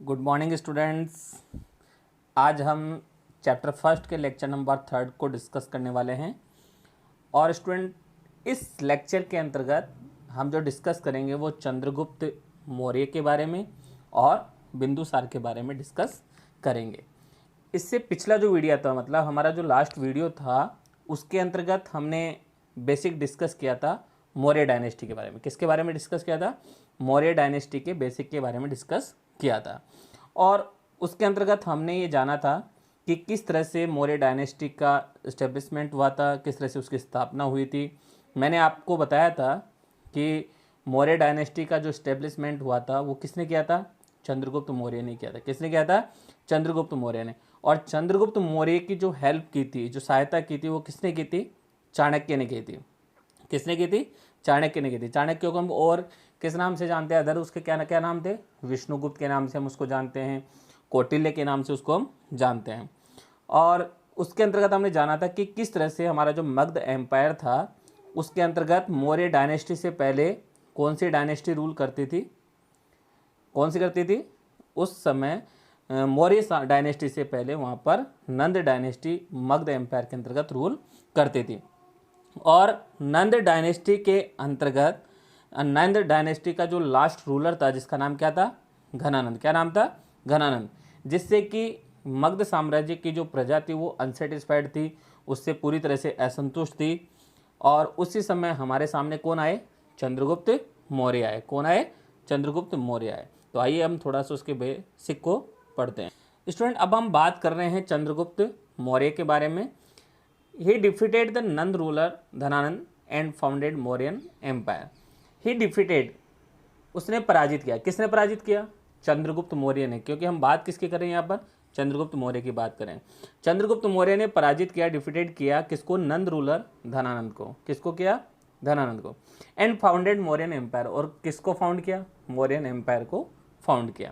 Good morning students. आज हम chapter first के लेक्चर नंबर 3 को डिस्कस करने वाले हैं। और स्टूडेंट, इस लेक्चर के अंतर्गत हम जो डिस्कस करेंगे वो चंद्रगुप्त मौर्य के बारे में और बिंदुसार के बारे में डिस्कस करेंगे। इससे पिछला जो वीडियो था, मतलब हमारा जो लास्ट वीडियो था, उसके अंतर्गत हमने बेसिक डिस्कस किया था मौर्य डायनेस्टी के बारे में। किसके बारे में डिस्कस किया था? मौर्य डायनेस्टी के बेसिक के बारे में डिस्कस किया था। और उसके अंतर्गत हमने ये जाना था कि किस तरह से मौर्य डायनेस्टी का इस्टेब्लिशमेंट हुआ था, किस तरह से उसकी स्थापना हुई थी। मैंने आपको बताया था कि मौर्य डायनेस्टी का जो इस्टेब्लिशमेंट हुआ था वो किसने किया था? चंद्रगुप्त मौर्य ने किया था। किसने किया था? चंद्रगुप्त मौर्य ने। और चंद्रगुप्त मौर्य की जो हेल्प की थी, जो सहायता की थी, वो किसने की थी? चाणक्य ने की थी। किसने की थी? चाणक्य ने की थी। चाणक्य को हम और किस नाम से जानते हैं? अदर उसके क्या क्या नाम थे? विष्णुगुप्त के नाम से हम उसको जानते हैं, कौटिल्य के नाम से उसको हम जानते हैं। और उसके अंतर्गत हमने जाना था कि किस तरह से हमारा जो मगध एम्पायर था उसके अंतर्गत मौर्य डायनेस्टी से पहले कौन सी डायनेस्टी रूल करती थी? कौन सी करती थी? उस समय मौर्य डायनेस्टी से पहले वहाँ पर नंद डायनेस्टी मगध एम्पायर के अंतर्गत रूल करती थी। और नंद डायनेस्टी के अंतर्गत नंद डायनेस्टी का जो लास्ट रूलर था, जिसका नाम क्या था? घनानंद। क्या नाम था? घनानंद। जिससे कि मगध साम्राज्य की जो प्रजा थी वो अनसेटिस्फाइड थी, उससे पूरी तरह से असंतुष्ट थी। और उसी समय हमारे सामने कौन आए? चंद्रगुप्त मौर्य आए। कौन आए? चंद्रगुप्त मौर्य आए। तो आइए हम थोड़ा सा उसके बेसिक को पढ़ते हैं। स्टूडेंट, अब हम बात कर रहे हैं चंद्रगुप्त मौर्य के बारे में। He defeated the Nand ruler Dhananand and founded Mauryan Empire. He defeated, उसने पराजित किया। किसने पराजित किया? चंद्रगुप्त मौर्य ने। क्योंकि हम बात किसकी कर रहे हैं यहाँ पर? चंद्रगुप्त मौर्य की बात करें। चंद्रगुप्त मौर्य ने पराजित किया, डिफीटेड किया किसको? नंद रूलर धनानंद को। किसको किया? धनानंद को। एंड फाउंडेड मौर्यन एम्पायर, और किसको फाउंड किया? मौर्यन एम्पायर को फाउंड किया।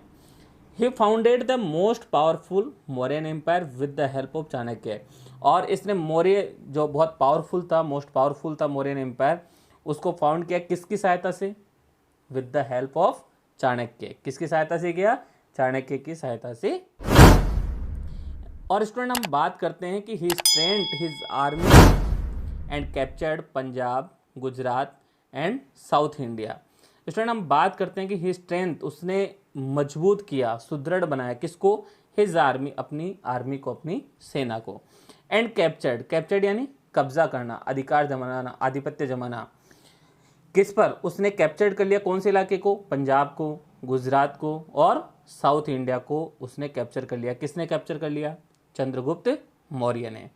He founded the most powerful Mauryan Empire with the help of Chanakya. और इसने मौर्य जो बहुत पावरफुल था, मोस्ट पावरफुल था मौर्यन एम्पायर, उसको फाउंड किया किसकी सहायता से? With the help of Chanakya. किसकी सहायता से किया? चाणक्य की सहायता से। और स्टूडेंट, हम बात करते हैं कि he strength his army and captured Punjab, Gujarat and south India. Student, हम बात करते हैं कि ही स्ट्रेंथ, उसने मजबूत किया, सुदृढ़ बनाया किसको? हिज आर्मी, अपनी आर्मी को, अपनी सेना को। एंड कैप्चर्ड, कैप्चर्ड यानी कब्जा करना, अधिकार जमाना, आधिपत्य जमाना। किस पर उसने कैप्चर्ड कर लिया? कौन से इलाके को? पंजाब को, गुजरात को और साउथ इंडिया को उसने कैप्चर कर लिया। किसने कैप्चर कर लिया? चंद्रगुप्त मौर्य ने।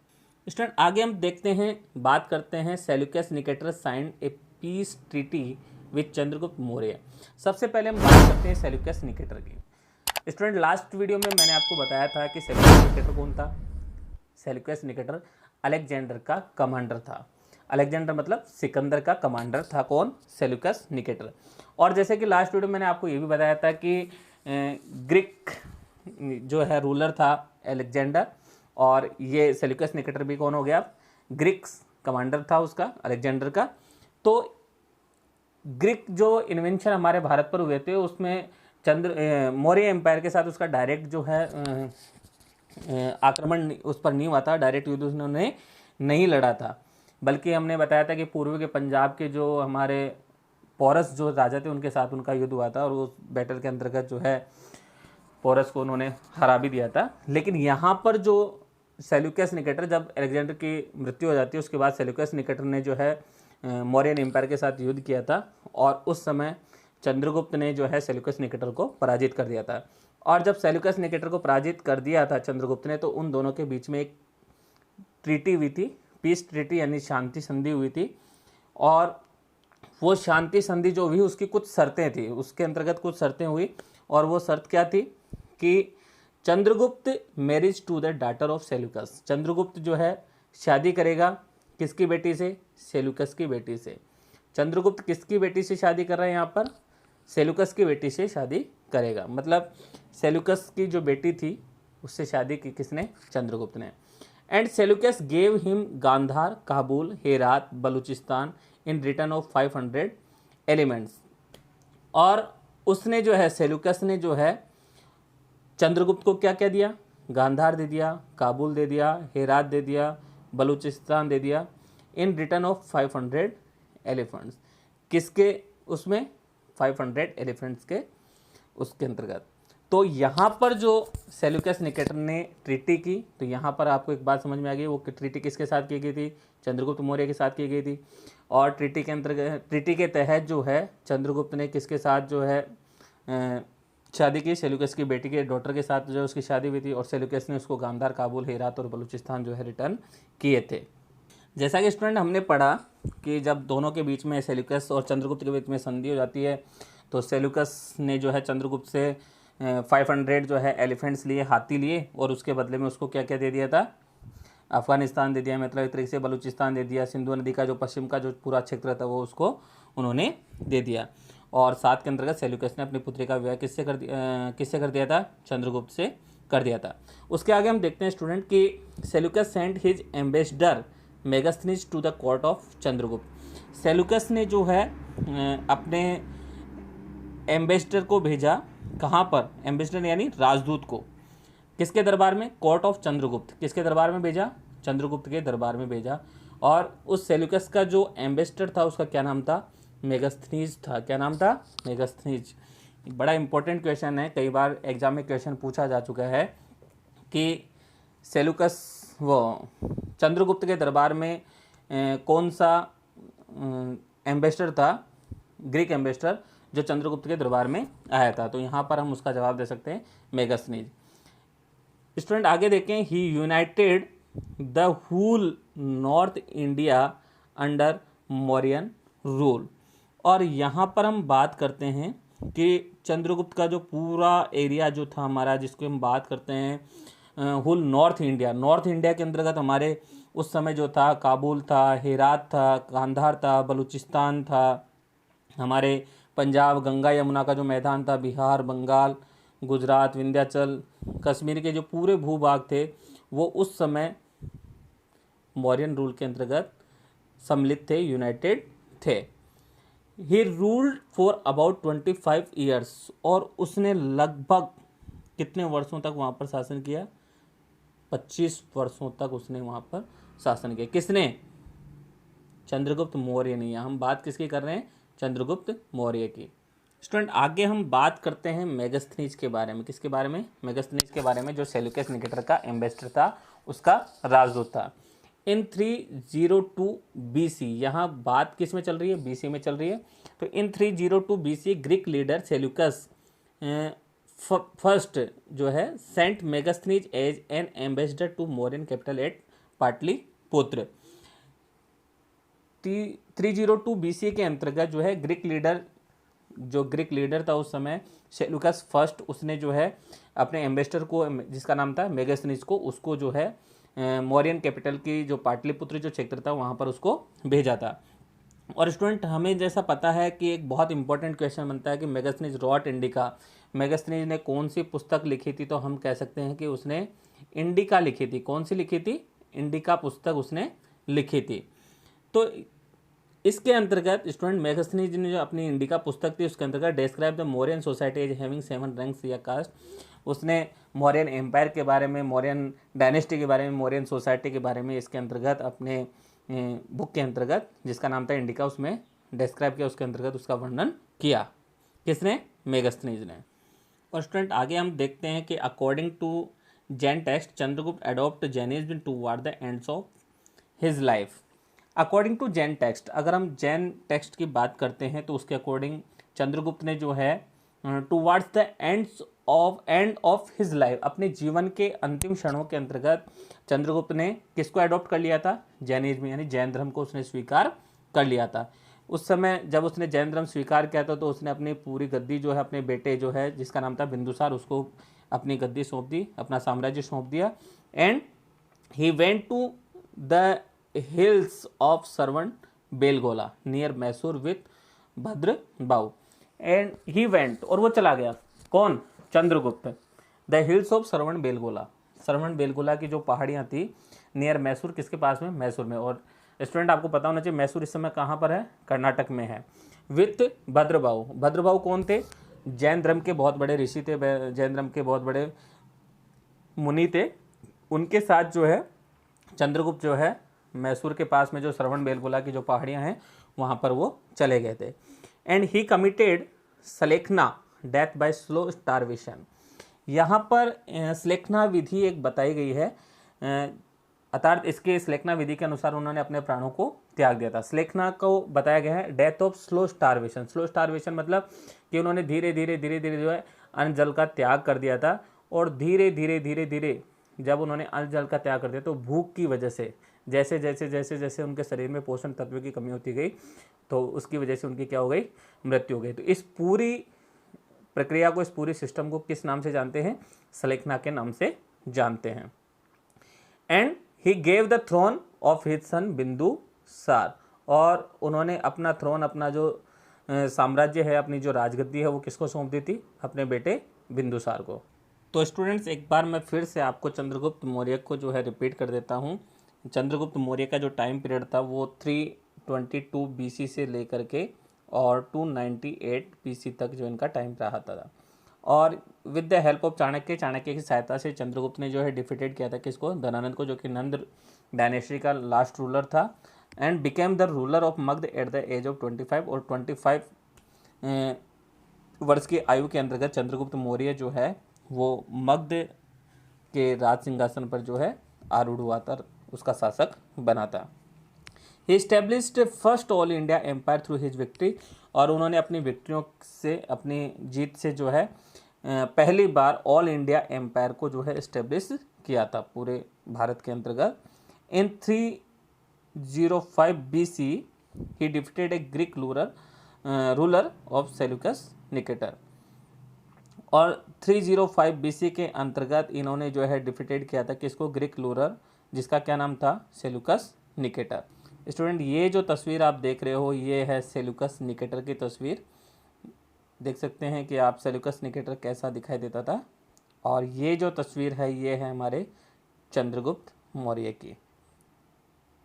स्टूडेंट, आगे हम देखते हैं, बात करते हैं Seleucus Nicator signed a peace treaty with Chandragupta Maurya. सबसे पहले हम बात करते हैं सेल्यूकस निकेटर की। स्टूडेंट, लास्ट वीडियो में मैंने आपको बताया था कि सेल्यूकस निकेटर कौन था? सेल्यूकस निकेटर अलेक्जेंडर का कमांडर था। अलेक्जेंडर मतलब सिकंदर का कमांडर था। कौन? Seleucus Nicator. और जैसे कि लास्ट वीडियो मैंने आपको ये भी बताया था कि ग्रीक जो है रूलर था अलेक्जेंडर, और ये सेल्यूकस निकेटर भी कौन हो गया? ग्रीक कमांडर था उसका, अलेक्जेंडर का। तो ग्रीक जो इन्वेंशन हमारे भारत पर हुए थे उसमें मौर्य एम्पायर के साथ उसका डायरेक्ट जो है आक्रमण उस पर नहीं हुआ था, डायरेक्ट युद्ध उन्होंने नहीं लड़ा था। बल्कि हमने बताया था कि पूर्व के पंजाब के जो हमारे पोरस जो राजा थे उनके साथ उनका युद्ध हुआ था, और उस बैटल के अंतर्गत जो है पोरस को उन्होंने हरा भी दिया था। लेकिन यहाँ पर जो सेल्यूकस निकेटर, जब अलेक्जेंडर की मृत्यु हो जाती है उसके बाद सेल्यूकस निकेटर ने जो है मौर्यन एम्पायर के साथ युद्ध किया था, और उस समय चंद्रगुप्त ने जो है सेल्यूकस निकेटर को पराजित कर दिया था। और जब सेल्यूकस निकेटर को पराजित कर दिया था चंद्रगुप्त ने, तो उन दोनों के बीच में एक ट्रीटी हुई थी, पीस ट्रीटी यानी शांति संधि हुई थी। और वो शांति संधि जो हुई उसकी कुछ शर्तें थी, उसके अंतर्गत कुछ शर्तें हुई। और वो शर्त क्या थी? कि Chandragupta marriage to the daughter of Seleucus. Chandragupta जो है शादी करेगा किसकी बेटी से? सेल्यूकस की बेटी से। चंद्रगुप्त किसकी बेटी से शादी कर रहे हैं यहाँ पर? सेल्यूकस की बेटी से शादी करेगा। मतलब सेल्यूकस की जो बेटी थी उससे शादी की किसने? चंद्रगुप्त ने। And Seleucus gave him Gandhara, Kabul, Herat, Balochistan in return of 500 elements. और उसने जो है सेल्यूकस ने जो है चंद्रगुप्त को क्या क्या दिया, गांधार दे दिया, काबुल दे दिया, हेरात दे दिया, बलूचिस्तान दे दिया, इन रिटर्न ऑफ 500 एलिफेंट्स। किसके उसमें, 500 एलिफेंट्स के उसके अंतर्गत। तो यहाँ पर जो सेल्यूकस निकेटर ने ट्रीटी की, तो यहाँ पर आपको एक बात समझ में आ गई, वो ट्रीटी किसके साथ की गई थी, चंद्रगुप्त मौर्य के साथ की गई थी। और ट्रीटी के अंतर्गत, ट्रीटी के तहत जो है चंद्रगुप्त ने किसके साथ जो है शादी की, सेल्यूकस की बेटी के डॉटर के साथ जो उसकी शादी हुई थी, और सेल्यूकस ने उसको गांधार, काबुल, हेरात और बलूचिस्तान जो है रिटर्न किए थे। जैसा कि स्टूडेंट हमने पढ़ा कि जब दोनों के बीच में, सेल्यूकस और चंद्रगुप्त के बीच में संधि हो जाती है, तो सेल्यूकस ने जो है चंद्रगुप्त से 500 जो है एलिफेंट्स लिए, हाथी लिए, और उसके बदले में उसको क्या क्या दे दिया था, अफगानिस्तान दे दिया, मतलब एक तरीके से बलूचिस्तान दे दिया, सिंधु नदी का जो पश्चिम का जो पूरा क्षेत्र था वो उसको उन्होंने दे दिया। और साथ के अंतर्गत सेल्यूकस ने अपनी पुत्री का विवाह किससे कर दिया था, चंद्रगुप्त से कर दिया था। उसके आगे हम देखते हैं स्टूडेंट कि Seleucus sent his ambassador Megasthenes to the court of Chandragupta. Seleucus ने जो है अपने एम्बेसडर को भेजा, कहाँ पर, एम्बेसडर यानी राजदूत को, किसके दरबार में, कोर्ट ऑफ चंद्रगुप्त। किसके दरबार में भेजा, चंद्रगुप्त के दरबार में भेजा। और उस सेल्यूकस का जो एम्बेसडर था उसका क्या नाम था, मेगास्थनीज था। क्या नाम था, मेगास्थनीज। बड़ा इंपॉर्टेंट क्वेश्चन है, कई बार एग्जाम में क्वेश्चन पूछा जा चुका है कि सेल्यूकस वो चंद्रगुप्त के दरबार में कौन सा एम्बेसडर था, ग्रीक एम्बेसडर, जो चंद्रगुप्त के दरबार में आया था। तो यहाँ पर हम उसका जवाब दे सकते हैं मेगास्थनीज। स्टूडेंट आगे देखें, he united the whole north India under Mauryan rule. और यहाँ पर हम बात करते हैं कि चंद्रगुप्त का जो पूरा एरिया जो था हमारा, जिसको हम बात करते हैं whole north India, north India के अंतर्गत हमारे उस समय जो था काबुल था, हेरात था, गांधार था, बलूचिस्तान था, हमारे पंजाब, गंगा यमुना का जो मैदान था, बिहार, बंगाल, गुजरात, विंध्याचल, कश्मीर के जो पूरे भूभाग थे वो उस समय मौर्यन रूल के अंतर्गत सम्मिलित थे, यूनाइटेड थे। He ruled for about 25 years. और उसने लगभग कितने वर्षों तक वहाँ पर शासन किया, 25 वर्षों तक उसने वहाँ पर शासन किया। किसने, चंद्रगुप्त मौर्य ने। हम बात किसकी कर रहे हैं, चंद्रगुप्त मौर्य की। स्टूडेंट आगे हम बात करते हैं मेगास्थनीज के बारे में। किसके बारे में, मेगास्थनीज के बारे में, जो सेल्यूकस निकेटर का एम्बेसडर था, उसका राजदूत था। इन 302 BC, यहाँ बात किस में चल रही है, BC में चल रही है। तो in 302 BC Greek leader Seleucus first जो है sent Megasthenes as an ambassador to Mauryan capital at Pataliputra. 302 BC के अंतर्गत जो है ग्रीक लीडर था उस समय, सेल्यूकस फर्स्ट, उसने जो है अपने एम्बेसडर को, जिसका नाम था मेगास्थनीज को, उसको जो है मौर्यन कैपिटल की जो पाटलिपुत्र जो क्षेत्र था वहाँ पर उसको भेजा था। और स्टूडेंट हमें जैसा पता है कि एक बहुत इंपॉर्टेंट क्वेश्चन बनता है कि मेगास्थनीज रॉट इंडिका, मेगास्थनीज ने कौन सी पुस्तक लिखी थी, तो हम कह सकते हैं कि उसने इंडिका लिखी थी। कौन सी लिखी थी, इंडिका पुस्तक उसने लिखी थी। तो इसके अंतर्गत स्टूडेंट मेगास्थनीज ने जो अपनी इंडिका पुस्तक थी उसके अंतर्गत describe the Mauryan society as having 7 ranks या कास्ट, उसने मौर्यन एम्पायर के बारे में, मौर्यन डायनेस्टी के बारे में, मौर्यन सोसाइटी के बारे में इसके अंतर्गत अपने बुक के अंतर्गत, जिसका नाम था इंडिका, उसमें डिस्क्राइब किया, उसके अंतर्गत उसका वर्णन किया। किसने, मेगास्थनीज ने। और स्टूडेंट आगे हम देखते हैं कि according to Jain text Chandragupta adopt Jainism toward the ends of his life. According to Jain text, अगर हम जैन टेक्स्ट की बात करते हैं तो उसके अकॉर्डिंग चंद्रगुप्त ने जो है towards the end of his life, अपने जीवन के अंतिम क्षणों के अंतर्गत चंद्रगुप्त ने किसको अडॉप्ट कर लिया था, जैनिज्म यानी जैन धर्म को उसने स्वीकार कर लिया था। उस समय जब उसने जैन धर्म स्वीकार किया था तो उसने अपनी पूरी गद्दी जो है अपने बेटे जो है जिसका नाम था बिंदुसार, उसको अपनी गद्दी सौंप दी, अपना साम्राज्य सौंप दिया। And he went to the hills of Shravanabelagola near Mysore with Bhadrabahu. And he went, और वो चला गया, कौन, Chandragupta, the hills of Shravanabelagola, Shravanabelagola की जो पहाड़ियाँ थी नियर मैसूर, किसके पास में, मैसूर में। और स्टूडेंट आपको पता होना चाहिए मैसूर इस समय कहाँ पर है, कर्नाटक में है। विथ भद्रबाहु, भद्रबाहु कौन थे, जैन धर्म के बहुत बड़े ऋषि थे, जैन धर्म के बहुत बड़े मुनि थे। उनके साथ जो है चंद्रगुप्त जो है मैसूर के पास में जो श्रवण बेलगोला की जो पहाड़ियाँ हैं वहाँ पर वो चले गए थे। And he committed sallekhana death by slow starvation. यहाँ पर सलेखना विधि एक बताई गई है, अर्थात इसके सलेखना विधि के अनुसार उन्होंने अपने प्राणों को त्याग दिया था। सलेखना को बताया गया है death of slow starvation. Slow starvation मतलब कि उन्होंने धीरे धीरे जो है अन्न जल का त्याग कर दिया था, और धीरे धीरे जब उन्होंने अन्न जल का त्याग कर दिया तो भूख की वजह से जैसे जैसे उनके शरीर में पोषण तत्व की कमी होती गई तो उसकी वजह से उनकी क्या हो गई, मृत्यु हो गई। तो इस पूरी प्रक्रिया को, इस पूरी सिस्टम को किस नाम से जानते हैं? सलेखना के नाम से जानते हैं। And he gave the throne of his son Bindusara, और उन्होंने अपना थ्रोन, अपना जो साम्राज्य है, अपनी जो राजगद्दी है वो किसको सौंप दी थी? अपने बेटे बिंदुसार को। तो स्टूडेंट्स एक बार मैं फिर से आपको चंद्रगुप्त मौर्य को जो है रिपीट कर देता हूँ। चंद्रगुप्त मौर्य का जो टाइम पीरियड था वो 322 BC से लेकर के और 298 BC तक जो इनका टाइम रहा था। और with the help of Chanakya की सहायता से चंद्रगुप्त ने जो है डिफीटेड किया था किसको? धनानंद को, जो कि नंद डायनेस्टी का लास्ट रूलर था। And became the ruler of Magadha at the age of 25, और 25 वर्ष की आयु के अंतर्गत चंद्रगुप्त मौर्य जो है वो मगध के राज सिंहासन पर जो है आरूढ़ हुआ था, उसका शासक बना था। He established first all India empire through his victory, और उन्होंने अपनी विक्ट्रियों से, अपनी जीत से जो है पहली बार ऑल इंडिया एम्पायर को जो है इस्टेब्लिश किया था पूरे भारत के अंतर्गत। इन 305 BC he defeated A Greek ruler of Seleucus Nicator, और 305 BC के अंतर्गत इन्होंने जो है डिफीटेड किया था किसको? ग्रीक रूलर, जिसका क्या नाम था? Seleucus Nicator. स्टूडेंट ये जो तस्वीर आप देख रहे हो ये है सेल्यूकस निकेटर की तस्वीर। देख सकते हैं कि आप सेल्यूकस निकेटर कैसा दिखाई देता था। और ये जो तस्वीर है ये है हमारे चंद्रगुप्त मौर्य की,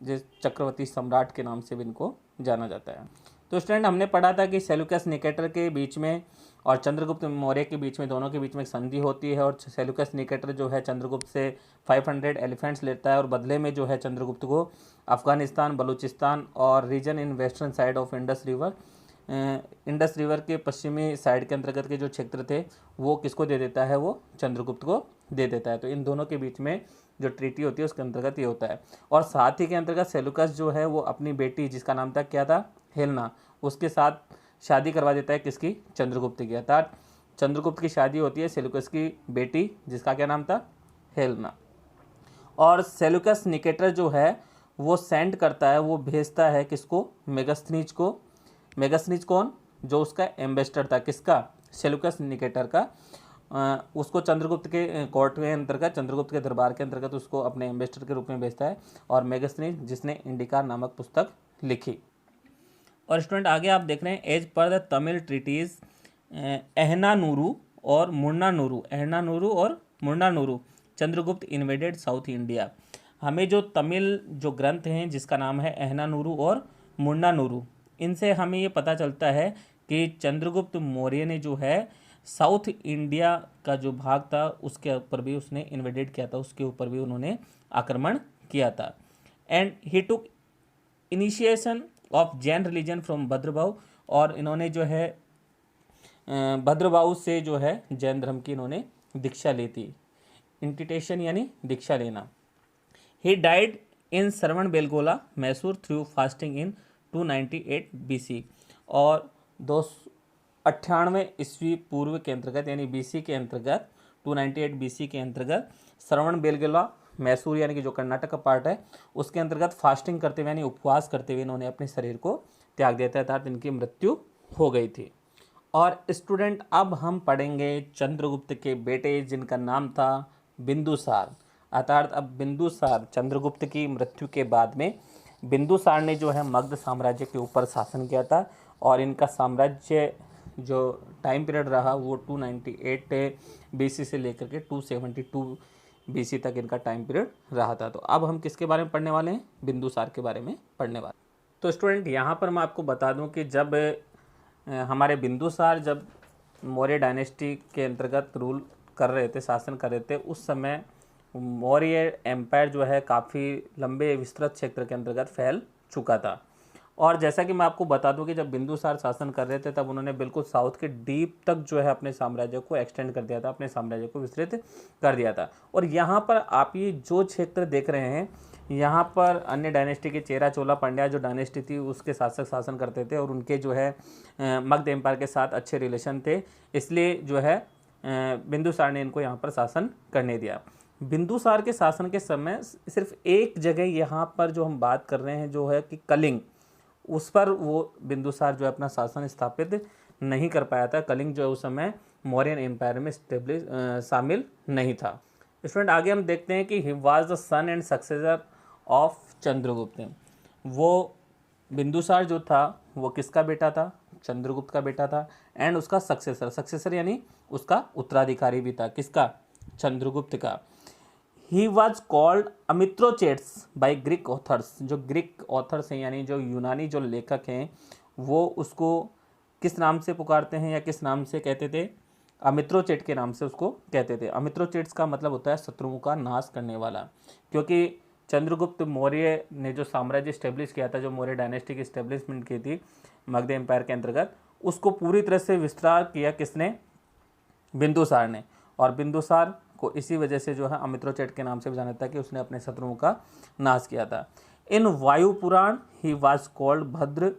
जिस चक्रवर्ती सम्राट के नाम से भी इनको जाना जाता है। तो स्टूडेंट हमने पढ़ा था कि सेल्यूकस निकेटर के बीच में और चंद्रगुप्त मौर्य के बीच में, दोनों के बीच में एक संधि होती है, और सेल्यूकस निकेटर जो है चंद्रगुप्त से 500 एलिफेंट्स लेता है, और बदले में जो है चंद्रगुप्त को अफगानिस्तान, बलूचिस्तान और region in western side of Indus river के पश्चिमी साइड के अंतर्गत के जो क्षेत्र थे वो किसको दे देता है? वो चंद्रगुप्त को दे देता है। तो इन दोनों के बीच में जो ट्रीटी होती है उसके अंतर्गत ये होता है। और साथ ही के अंतर्गत सेल्यूकस जो है वो अपनी बेटी, जिसका नाम था क्या था? हेलेना, उसके साथ शादी करवा देता है किसकी? चंद्रगुप्त की। अर्थात चंद्रगुप्त की शादी होती है सेल्यूकस की बेटी, जिसका क्या नाम था? हेलेना। और सेल्यूकस निकेटर जो है वो सेंड करता है, वो भेजता है किसको? मेगास्थनीज को। मेगास्थनीज कौन? जो उसका एम्बेसडर था, किसका? सेल्यूकस निकेटर का। उसको चंद्रगुप्त के कोर्ट के अंतर्गत, चंद्रगुप्त के दरबार के अंतर्गत उसको अपने एम्बेसडर के रूप में भेजता है। और मेगास्थनीज जिसने इंडिका नामक पुस्तक लिखी। और स्टूडेंट आगे आप देख रहे हैं, as per the Tamil treaties एहनानुरू और मुर्नानुरू चंद्रगुप्त इन्वेडेड साउथ इंडिया। हमें जो तमिल जो ग्रंथ हैं जिसका नाम है एहनानुरू और मुर्नानुरू, इनसे हमें ये पता चलता है कि चंद्रगुप्त मौर्य ने जो है साउथ इंडिया का जो भाग था उसके ऊपर भी उसने इन्वेडेड किया था, उसके ऊपर भी उन्होंने आक्रमण किया था। And he took initiation of Jain religion from Bhadrabahu, और इन्होंने जो है भद्रभाव से जो है जैन धर्म की इन्होंने दीक्षा ली थी। इंटिटेशन यानी दीक्षा लेना। He died in Shravan Belagola Mysore through fasting in 298 BC, और 298 ईस्वी पूर्व के अंतर्गत यानी BC के अंतर्गत 298 BC के अंतर्गत श्रवण बेलगोला मैसूर यानी कि जो कर्नाटक का पार्ट है उसके अंतर्गत फास्टिंग करते हुए यानी उपवास करते हुए इन्होंने अपने शरीर को त्याग दिया था, अर्थात इनकी मृत्यु हो गई थी। और स्टूडेंट अब हम पढ़ेंगे चंद्रगुप्त के बेटे जिनका नाम था बिंदुसार। अर्थात अब बिंदुसार, चंद्रगुप्त की मृत्यु के बाद में बिंदुसार ने जो है मगध साम्राज्य के ऊपर शासन किया था, और इनका साम्राज्य जो टाइम पीरियड रहा वो 298 BC से लेकर के 272 BC तक इनका टाइम पीरियड रहा था। तो अब हम किसके बारे में पढ़ने वाले हैं? बिंदुसार के बारे में पढ़ने वाले। तो स्टूडेंट यहाँ पर मैं आपको बता दूं कि जब हमारे बिंदुसार जब मौर्य डायनेस्टी के अंतर्गत रूल कर रहे थे, शासन कर रहे थे, उस समय मौर्य एम्पायर जो है काफ़ी लंबे विस्तृत क्षेत्र के अंतर्गत फैल चुका था। और जैसा कि मैं आपको बता दूं कि जब बिंदुसार शासन कर रहे थे तब उन्होंने बिल्कुल साउथ के डीप तक जो है अपने साम्राज्य को एक्सटेंड कर दिया था, अपने साम्राज्य को विस्तृत कर दिया था। और यहाँ पर आप ये जो क्षेत्र देख रहे हैं, यहाँ पर अन्य डायनेस्टी के चेरा, चोला, पांड्या जो डायनेस्टी थी उसके शासक शासन करते थे और उनके जो है मगध एम्पायर के साथ अच्छे रिलेशन थे, इसलिए जो है बिंदुसार ने इनको यहाँ पर शासन करने दिया। बिंदुसार के शासन के समय सिर्फ एक जगह यहाँ पर जो हम बात कर रहे हैं जो है कि कलिंग, उस पर वो बिंदुसार जो है अपना शासन स्थापित नहीं कर पाया था। कलिंग जो है उस समय मौर्यन एम्पायर में शामिल नहीं था। स्टूडेंट आगे हम देखते हैं कि he was the son and successor of Chandragupta. वो बिंदुसार जो था वो किसका बेटा था? चंद्रगुप्त का बेटा था। एंड उसका सक्सेसर यानी उसका उत्तराधिकारी भी था। किसका? चंद्रगुप्त का। He was called Amitrochates by Greek authors. जो ग्रीक ऑथर्स हैं यानी जो यूनानी जो लेखक हैं वो उसको किस नाम से पुकारते हैं या किस नाम से कहते थे? अमित्रोचेट के नाम से उसको कहते थे। अमित्रोचेट्स का मतलब होता है शत्रुओं का नाश करने वाला, क्योंकि चंद्रगुप्त मौर्य ने जो साम्राज्य स्टेब्लिश किया था, जो मौर्य डायनेस्टी की स्टेब्लिशमेंट की थी मगध एम्पायर के अंतर्गत, उसको पूरी तरह से विस्तार किया किसने? बिंदुसार ने। और बिंदुसार को इसी वजह से जो है अमित्रोचेट के नाम से भी जाना जाता है कि उसने अपने शत्रुओं का नाश किया था। इन वायु पुराण ही was called Bhadra,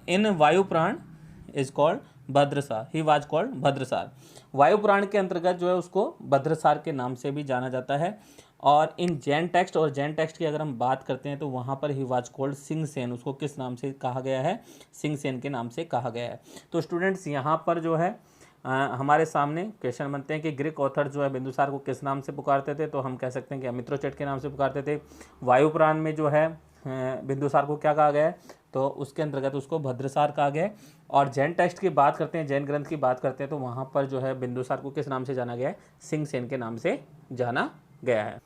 in Vayu Purana is called Bhadrasar, he was called Bhadrasar. Vayu Purana के अंतर्गत जो है उसको भद्रसार के नाम से भी जाना जाता है। और इन जैन टेक्स्ट, और जैन टेक्स्ट की अगर हम बात करते हैं तो वहाँ पर ही वाज कॉल्ड सिंहसेन, उसको किस नाम से कहा गया है? सिंहसेन के नाम से कहा गया है। तो स्टूडेंट्स यहाँ पर जो है हमारे सामने क्वेश्चन बनते हैं कि ग्रीक ऑथर जो है बिंदुसार को किस नाम से पुकारते थे, तो हम कह सकते हैं कि अमित्रोचेट के नाम से पुकारते थे। वायु पुराण में जो है बिंदुसार को क्या कहा गया है? तो उसके अंतर्गत उसको भद्रसार कहा गया है। और जैन टेक्स्ट की बात करते हैं, जैन ग्रंथ की बात करते हैं, तो वहाँ पर जो है बिंदुसार को किस नाम से जाना गया है? सिंहसेन के नाम से जाना गया है।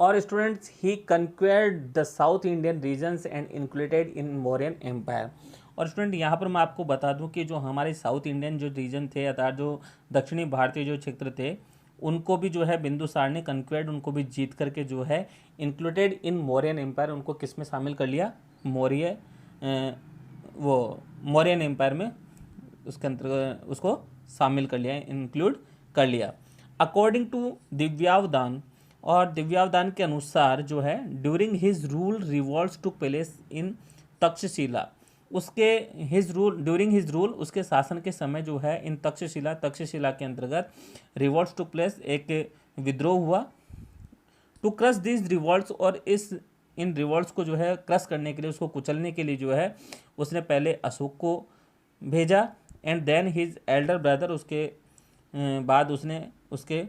और students he conquered the south Indian regions and included in Mauryan empire. और स्टूडेंट यहाँ पर मैं आपको बता दूं कि जो हमारे साउथ इंडियन जो रीजन थे अर्थात जो दक्षिणी भारतीय जो क्षेत्र थे उनको भी जो है बिंदुसार ने कन्क्वेयर्ड, उनको भी जीत करके जो है इंक्लूडेड इन मौर्यन एम्पायर, उनको किस में शामिल कर लिया? मौर्यन एम्पायर में उसके अंतर्गत उसको शामिल कर लिया, इंक्लूड कर लिया। अकॉर्डिंग टू दिव्यावदान, और दिव्यावदान के अनुसार जो है during his rule revolts took place in Takshashila. उसके ड्यूरिंग हिज रूल, उसके शासन के समय जो है इन तक्षशिला के अंतर्गत रिवॉल्ट्स टुक प्लेस, एक विद्रोह हुआ। टू क्रश दिस रिवॉल्ट्स, और इन रिवॉल्ट्स को जो है क्रश करने के लिए, उसको कुचलने के लिए जो है उसने पहले अशोक को भेजा and then his elder brother, उसके बाद उसने उसके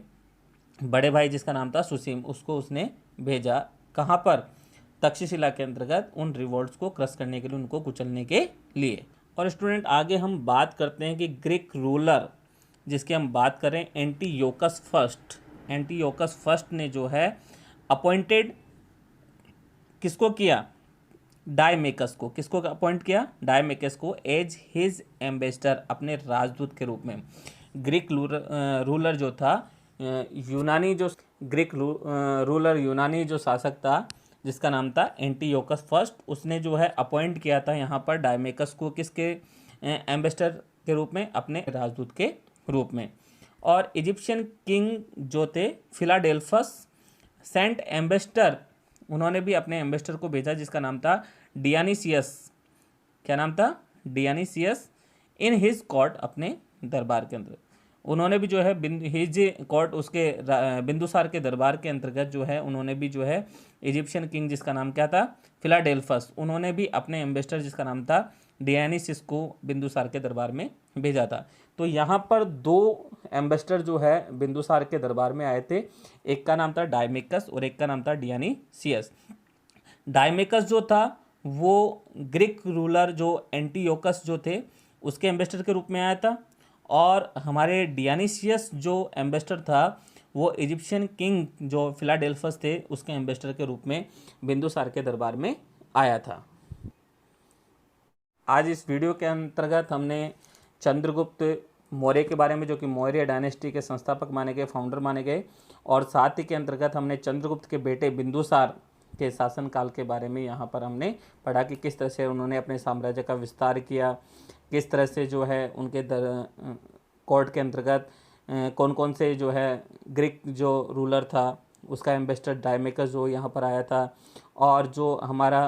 बड़े भाई जिसका नाम था सुसीम, उसको उसने भेजा। कहाँ पर? तक्षशिला के अंतर्गत उन रिवॉल्ट्स को क्रश करने के लिए, उनको कुचलने के लिए। और स्टूडेंट आगे हम बात करते हैं कि ग्रीक रूलर जिसकी हम बात करें एंटीयोकस फर्स्ट। एंटीयोकस फर्स्ट ने जो है अपॉइंटेड किसको किया? डायमेकस को। किसको अपॉइंट किया? डायमेकस को एज हिज एम्बेसडर, अपने राजदूत के रूप में। ग्रीक रूलर जो था यूनानी, जो ग्रीक रूलर यूनानी जो शासक था जिसका नाम था एंटीयोकस फर्स्ट, उसने जो है अपॉइंट किया था यहाँ पर डायमेकस को किसके एम्बेसडर के रूप में? अपने राजदूत के रूप में। और इजिप्शियन किंग जो थे फिलाडेल्फस सेंट एम्बेसडर, उन्होंने भी अपने एम्बेसडर को भेजा जिसका नाम था डियानीसियस। क्या नाम था? डियानीसियस। इन हिज कोर्ट, अपने दरबार के अंदर उन्होंने भी जो है हिज कोर्ट, उसके बिंदुसार के दरबार के अंतर्गत जो है उन्होंने भी जो है इजिप्शियन किंग जिसका नाम क्या था? फिलाडेल्फस, उन्होंने भी अपने एम्बेसडर जिसका नाम था डियानीसिस को बिंदुसार के दरबार में भेजा था। तो यहाँ पर दो एम्बेसडर जो है बिंदुसार के दरबार में आए थे, एक का नाम था डायमेकस और एक का नाम था डियानीसियस। डायमेकस जो था वो ग्रीक रूलर जो एंटीयोकस जो थे उसके एम्बेसडर के रूप में आया था, और हमारे डियानीसियस जो एम्बेसडर था वो इजिप्शियन किंग जो फिलाडेल्फस थे उसके एम्बेसडर के रूप में बिंदुसार के दरबार में आया था। आज इस वीडियो के अंतर्गत हमने चंद्रगुप्त मौर्य के बारे में, जो कि मौर्य डायनेस्टी के संस्थापक माने गए, फाउंडर माने गए, और साथ ही के अंतर्गत हमने चंद्रगुप्त के बेटे बिंदुसार के शासनकाल के बारे में यहाँ पर हमने पढ़ा कि किस तरह से उन्होंने अपने साम्राज्य का विस्तार किया, किस तरह से जो है उनके कोर्ट के अंतर्गत कौन कौन से जो है ग्रीक जो रूलर था उसका एम्बेसडर डायमेकस जो यहाँ पर आया था, और जो हमारा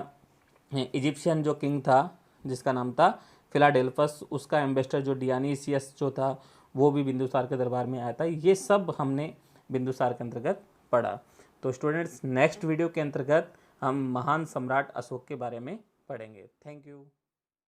इजिप्शियन जो किंग था जिसका नाम था फिलाडेल्फस, उसका एम्बेसडर जो डियानीसियस जो था वो भी बिंदुसार के दरबार में आया था। ये सब हमने बिंदुसार के अंतर्गत पढ़ा। तो स्टूडेंट्स, नेक्स्ट वीडियो के अंतर्गत हम महान सम्राट अशोक के बारे में पढ़ेंगे। Thank you.